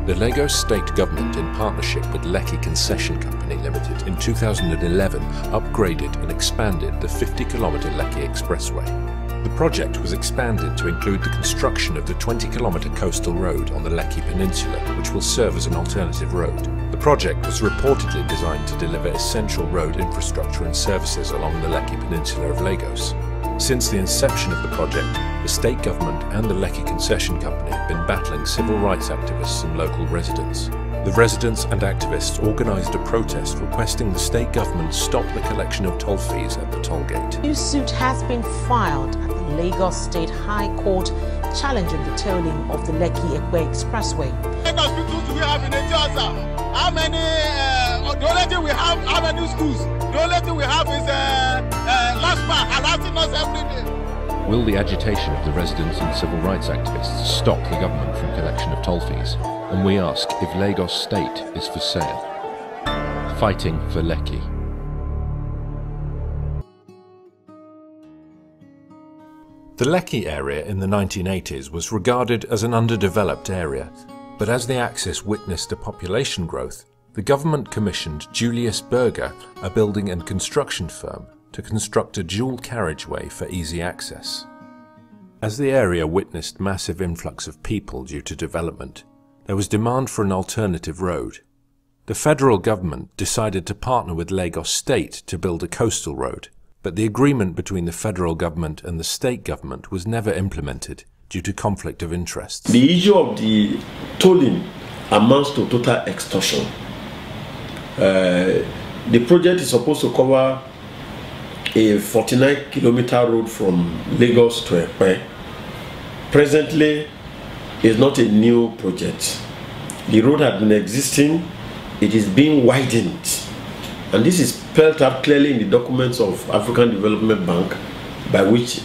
The Lagos State Government, in partnership with Lekki Concession Company Limited, in 2011 upgraded and expanded the 50-kilometre Lekki Expressway. The project was expanded to include the construction of the 20-kilometre coastal road on the Lekki Peninsula, which will serve as an alternative road. The project was reportedly designed to deliver essential road infrastructure and services along the Lekki Peninsula of Lagos. Since the inception of the project, the state government and the Lekki Concession Company have been battling civil rights activists and local residents. The residents and activists organised a protest requesting the state government stop the collection of toll fees at the toll gate. A new suit has been filed at the Lagos State High Court challenging the tolling of the Lekki-Ekpe Expressway. How many hospitals do we have in Nigeria? How many, the only thing we have, how many schools? The only thing we have is LASPA harassing us every day. Will the agitation of the residents and civil rights activists stop the government from collection of toll fees? And we ask if Lagos State is for sale. Fighting for Lekki. The Lekki area in the 1980s was regarded as an underdeveloped area, but as the axis witnessed a population growth, the government commissioned Julius BERGER, a building and construction firm, to construct a dual carriageway for easy access. As the area witnessed massive influx of people due to development, there was demand for an alternative road. The federal government decided to partner with Lagos State to build a coastal road, but the agreement between the federal government and the state government was never implemented due to conflict of interests. The issue of the tolling amounts to total extortion. The project is supposed to cover a 49-kilometer road from Lagos to Ekpe. Presently, it's not a new project. The road had been existing, it is being widened. And this is spelled out clearly in the documents of African Development Bank, by which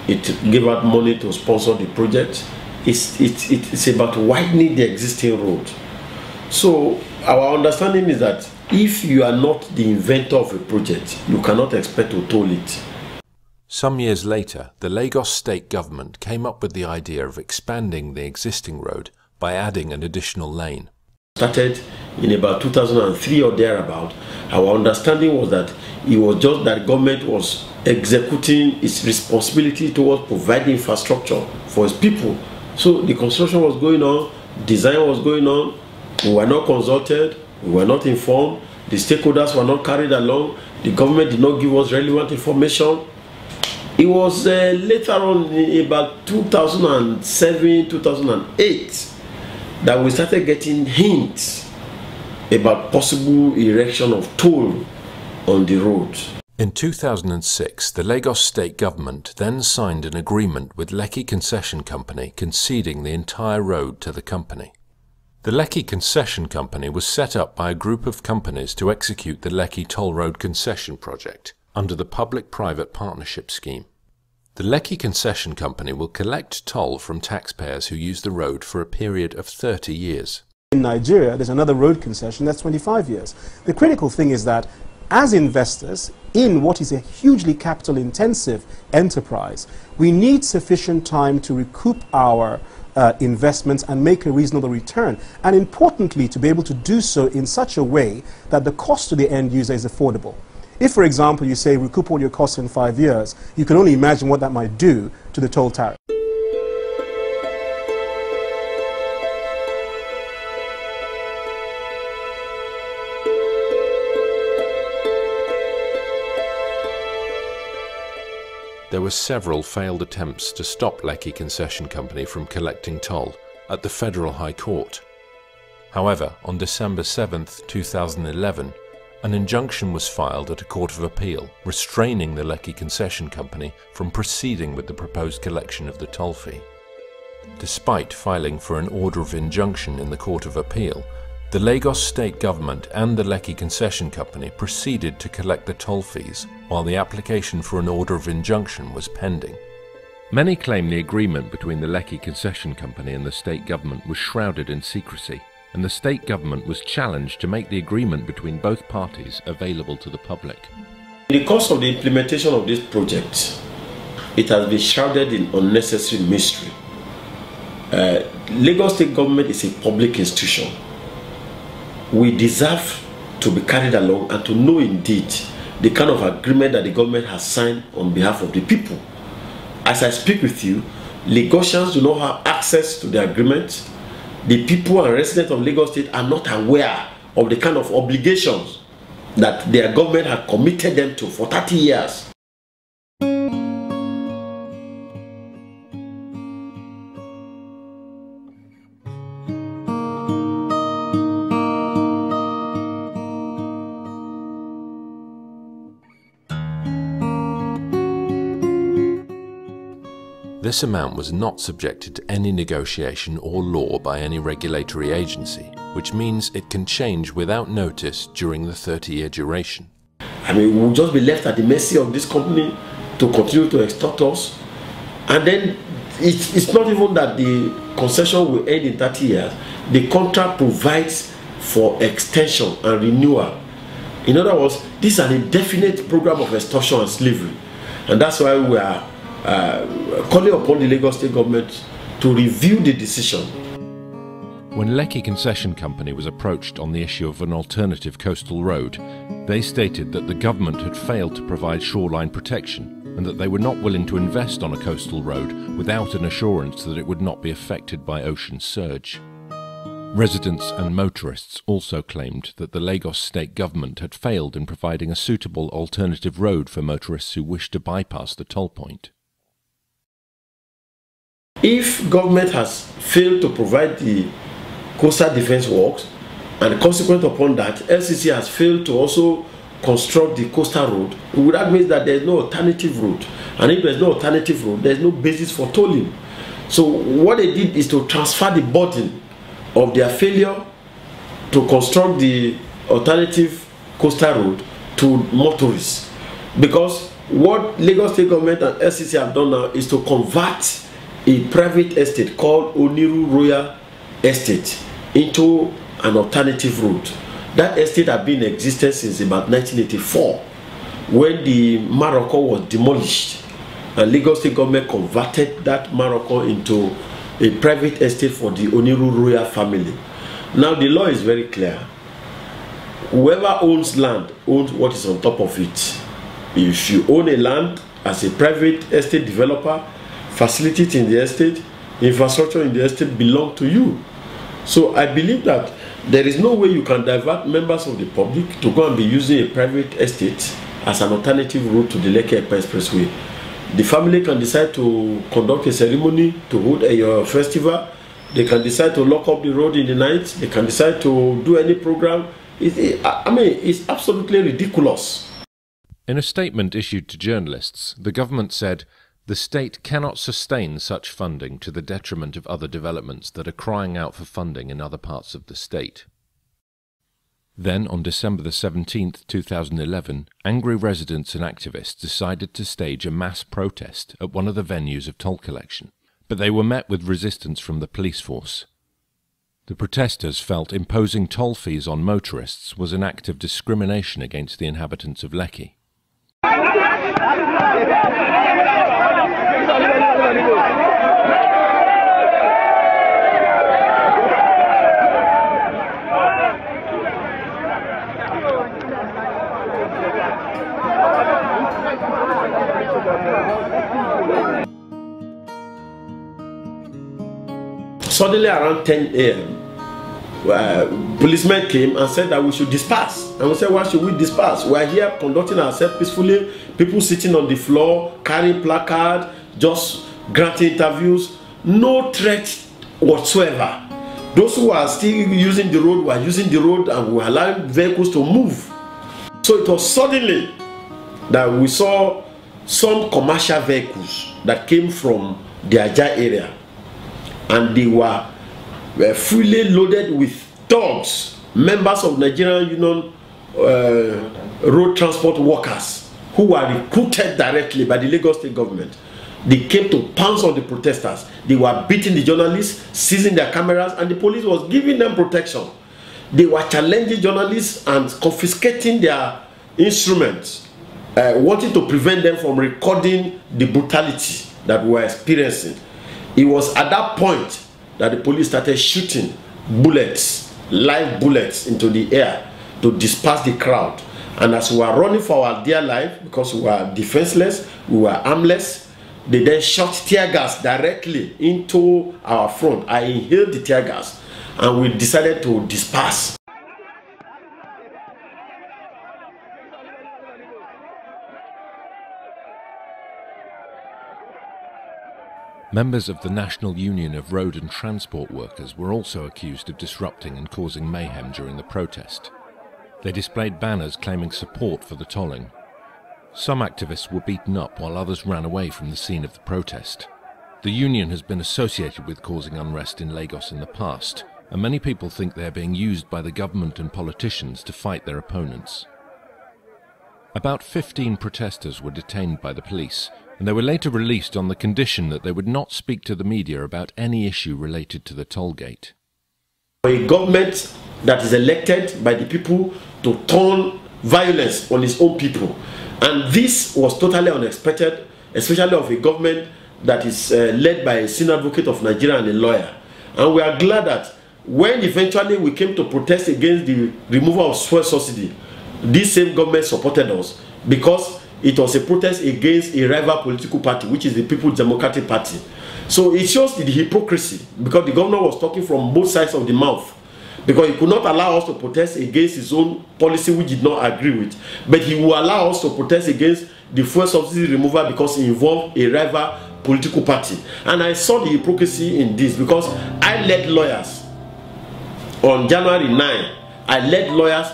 it gave out money to sponsor the project. It's about widening the existing road. So our understanding is that if you are not the inventor of a project, you cannot expect to toll it. Some years later, the Lagos State Government came up with the idea of expanding the existing road by adding an additional lane. Started in about 2003 or thereabout. Our understanding was that it was just that government was executing its responsibility towards providing infrastructure for its people. So the construction was going on, design was going on, we were not consulted, we were not informed, the stakeholders were not carried along, the government did not give us relevant information. It was later on, in about 2007, 2008, that we started getting hints about possible erection of toll on the road. In 2006, the Lagos State Government then signed an agreement with Lekki Concession Company conceding the entire road to the company. The Lekki Concession Company was set up by a group of companies to execute the Lekki Toll Road Concession Project under the Public-Private Partnership Scheme. The Lekki Concession Company will collect toll from taxpayers who use the road for a period of 30 years. In Nigeria, there's another road concession that's 25 years. The critical thing is that as investors in what is a hugely capital-intensive enterprise, we need sufficient time to recoup our investments and make a reasonable return, and importantly to be able to do so in such a way that the cost to the end user is affordable. If, for example, you say recoup all your costs in 5 years, you can only imagine what that might do to the toll tariff. There were several failed attempts to stop Lekki Concession Company from collecting toll at the Federal High Court. However, on December 7, 2011, an injunction was filed at a Court of Appeal restraining the Lekki Concession Company from proceeding with the proposed collection of the toll fee. Despite filing for an order of injunction in the Court of Appeal, the Lagos State Government and the Lekki Concession Company proceeded to collect the toll fees while the application for an order of injunction was pending. Many claim the agreement between the Lekki Concession Company and the state government was shrouded in secrecy, and the state government was challenged to make the agreement between both parties available to the public. In the course of the implementation of this project, it has been shrouded in unnecessary mystery. Lagos State government is a public institution. We deserve to be carried along and to know indeed the kind of agreement that the government has signed on behalf of the people. As I speak with you, Lagosians do not have access to the agreement. The people and residents of Lagos State are not aware of the kind of obligations that their government had committed them to for 30 years. This amount was not subjected to any negotiation or law by any regulatory agency, which means it can change without notice during the 30-year duration. I mean, we'll just be left at the mercy of this company to continue to extort us. And then it's not even that the concession will end in 30 years. The contract provides for extension and renewal. In other words, this is an indefinite program of extortion and slavery. And that's why we are calling upon the Lagos State government to review the decision. When Lekki Concession Company was approached on the issue of an alternative coastal road, they stated that the government had failed to provide shoreline protection and that they were not willing to invest on a coastal road without an assurance that it would not be affected by ocean surge. Residents and motorists also claimed that the Lagos State government had failed in providing a suitable alternative road for motorists who wished to bypass the toll point. If government has failed to provide the coastal defense works, and consequent upon that, LCC has failed to also construct the coastal road, that means that there is no alternative route. And if there is no alternative route, there is no basis for tolling. So what they did is to transfer the burden of their failure to construct the alternative coastal road to motorists. Because what Lagos State government and LCC have done now is to convert a private estate called Oniru Royal Estate into an alternative route. That estate had been in existence since about 1984, when the Morocco was demolished, and Lagos State government converted that Morocco into a private estate for the Oniru Royal family. Now the law is very clear. Whoever owns land owns what is on top of it. If you own a land as a private estate developer, facilities in the estate, infrastructure in the estate belong to you. So I believe that there is no way you can divert members of the public to go and be using a private estate as an alternative route to the Lekki Expressway. The family can decide to conduct a ceremony, to hold a festival. They can decide to lock up the road in the night. They can decide to do any program. It's absolutely ridiculous. In a statement issued to journalists, the government said, "The state cannot sustain such funding to the detriment of other developments that are crying out for funding in other parts of the state." Then, on December 17, 2011, angry residents and activists decided to stage a mass protest at one of the venues of toll collection, but they were met with resistance from the police force. The protesters felt imposing toll fees on motorists was an act of discrimination against the inhabitants of Lekki. Suddenly around 10 a.m., policemen came and said that we should disperse. And we said, why should we disperse? We are here conducting ourselves peacefully, people sitting on the floor, carrying placards, just granting interviews, no threat whatsoever. Those who are still using the road were using the road, and we were allowing vehicles to move. So it was suddenly that we saw some commercial vehicles that came from the Ajah area, and they were fully loaded with thugs, members of Nigerian Union road transport workers who were recruited directly by the Lagos State government. They came to pounce on the protesters. They were beating the journalists, seizing their cameras, and the police was giving them protection. They were challenging journalists and confiscating their instruments, wanting to prevent them from recording the brutality that we were experiencing. It was at that point that the police started shooting bullets, live bullets into the air to disperse the crowd. And as we were running for our dear life, because we were defenseless, we were armless, they then shot tear gas directly into our front. I inhaled the tear gas and we decided to disperse. Members of the National Union of Road and Transport Workers were also accused of disrupting and causing mayhem during the protest. They displayed banners claiming support for the tolling. Some activists were beaten up while others ran away from the scene of the protest. The union has been associated with causing unrest in Lagos in the past, and many people think they are being used by the government and politicians to fight their opponents. About 15 protesters were detained by the police, and they were later released on the condition that they would not speak to the media about any issue related to the toll gate. A government that is elected by the people to turn violence on its own people. And this was totally unexpected, especially of a government that is led by a senior advocate of Nigeria and a lawyer. And we are glad that when eventually we came to protest against the removal of fuel subsidy, this same government supported us because it was a protest against a rival political party, which is the People's Democratic Party. So it shows the hypocrisy, because the governor was talking from both sides of the mouth, because he could not allow us to protest against his own policy, which he did not agree with, but he will allow us to protest against the fuel subsidy removal because it involved a rival political party. And I saw the hypocrisy in this, because I led lawyers on January 9. I led lawyers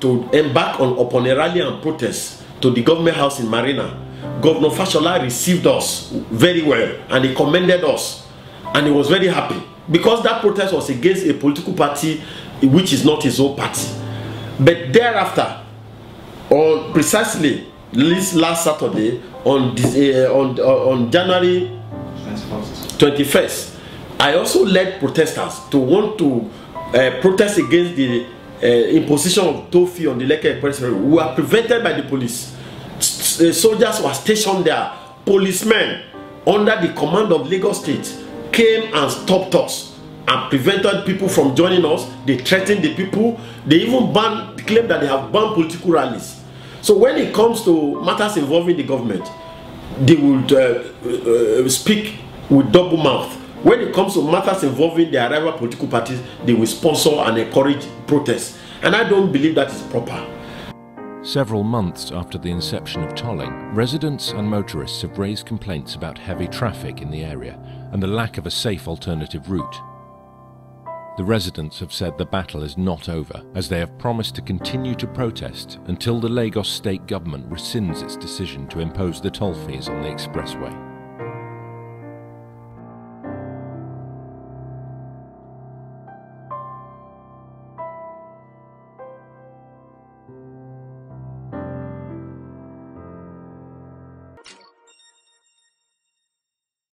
to embark upon a rally and protest to the government house in Marina. Governor Fashola received us very well and he commended us, and he was very happy because that protest was against a political party which is not his own party. But thereafter, on precisely this last Saturday, on January 21st, I also led protesters to want to protest against the imposition of toll fee on the Lekki Expressway. We were prevented by the police. Soldiers were stationed there. Policemen under the command of Lagos State came and stopped us and prevented people from joining us. They threatened the people. They even claimed that they have banned political rallies. So when it comes to matters involving the government, they would speak with double mouth. When it comes to matters involving their rival political parties, they will sponsor and encourage protests. And I don't believe that is proper. Several months after the inception of tolling, residents and motorists have raised complaints about heavy traffic in the area and the lack of a safe alternative route. The residents have said the battle is not over, as they have promised to continue to protest until the Lagos state government rescinds its decision to impose the toll fees on the expressway.